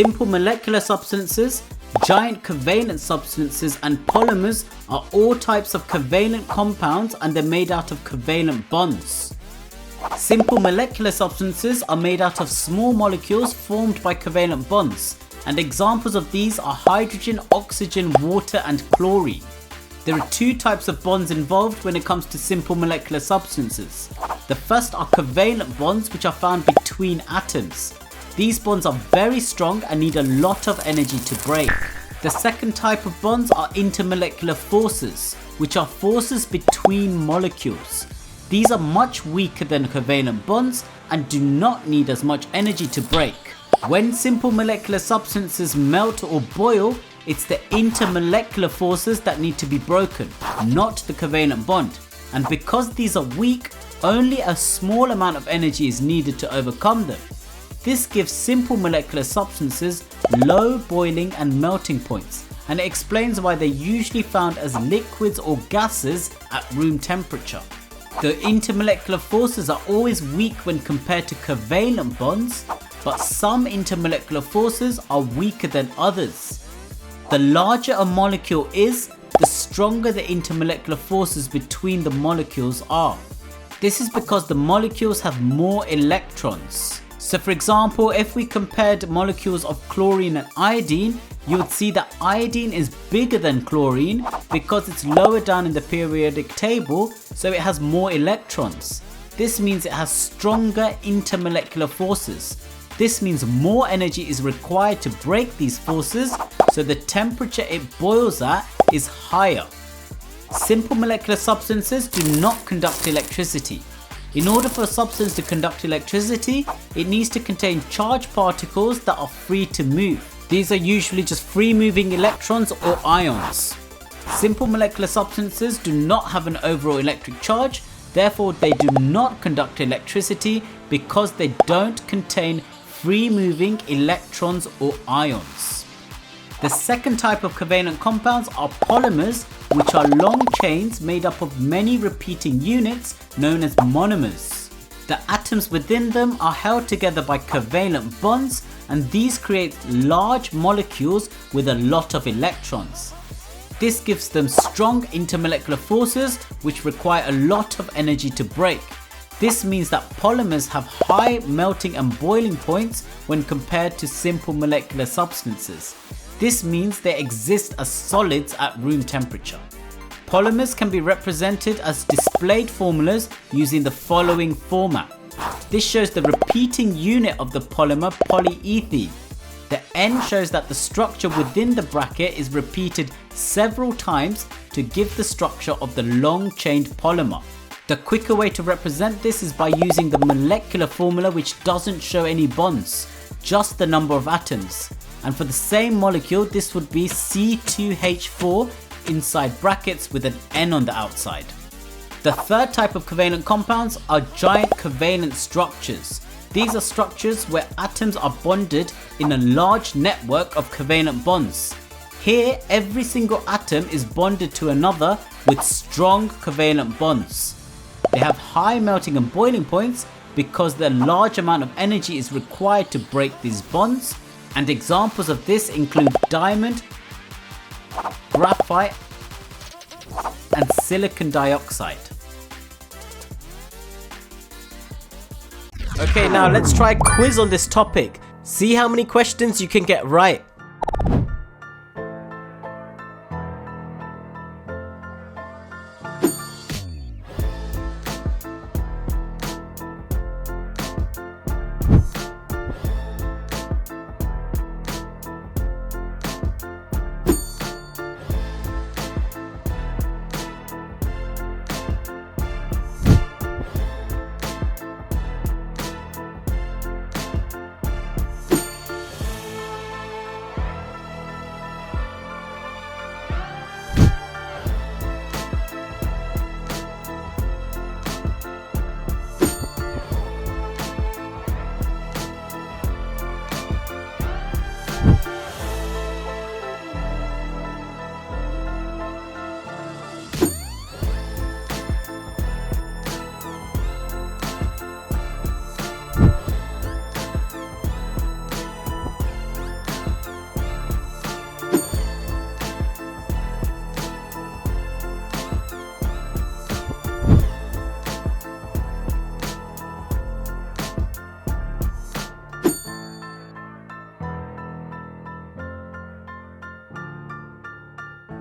Simple molecular substances, giant covalent substances and polymers are all types of covalent compounds and they're made out of covalent bonds. Simple molecular substances are made out of small molecules formed by covalent bonds, and examples of these are hydrogen, oxygen, water and chlorine. There are two types of bonds involved when it comes to simple molecular substances. The first are covalent bonds, which are found between atoms. These bonds are very strong and need a lot of energy to break. The second type of bonds are intermolecular forces, which are forces between molecules. These are much weaker than covalent bonds and do not need as much energy to break. When simple molecular substances melt or boil, it's the intermolecular forces that need to be broken, not the covalent bond. And because these are weak, only a small amount of energy is needed to overcome them. This gives simple molecular substances low boiling and melting points, and it explains why they're usually found as liquids or gases at room temperature. The intermolecular forces are always weak when compared to covalent bonds, but some intermolecular forces are weaker than others. The larger a molecule is, the stronger the intermolecular forces between the molecules are. This is because the molecules have more electrons. So for example, if we compared molecules of chlorine and iodine, you would see that iodine is bigger than chlorine because it's lower down in the periodic table, so it has more electrons. This means it has stronger intermolecular forces. This means more energy is required to break these forces, so the temperature it boils at is higher. Simple molecular substances do not conduct electricity. In order for a substance to conduct electricity, it needs to contain charged particles that are free to move. These are usually just free moving electrons or ions. Simple molecular substances do not have an overall electric charge, therefore they do not conduct electricity because they don't contain free moving electrons or ions. The second type of covalent compounds are polymers, which are long chains made up of many repeating units known as monomers. The atoms within them are held together by covalent bonds, and these create large molecules with a lot of electrons. This gives them strong intermolecular forces which require a lot of energy to break. This means that polymers have high melting and boiling points when compared to simple molecular substances. This means they exist as solids at room temperature. Polymers can be represented as displayed formulas using the following format. This shows the repeating unit of the polymer polyethene. The N shows that the structure within the bracket is repeated several times to give the structure of the long-chained polymer. The quicker way to represent this is by using the molecular formula, which doesn't show any bonds, just the number of atoms. And for the same molecule, this would be C2H4 inside brackets with an N on the outside. The third type of covalent compounds are giant covalent structures. These are structures where atoms are bonded in a large network of covalent bonds. Here, every single atom is bonded to another with strong covalent bonds. They have high melting and boiling points because the large amount of energy is required to break these bonds, and examples of this include diamond, graphite, and silicon dioxide. Okay, now let's try a quiz on this topic. See how many questions you can get right.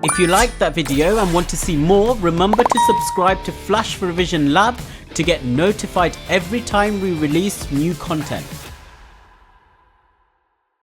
If you liked that video and want to see more, remember to subscribe to Flash Revision Lab to get notified every time we release new content.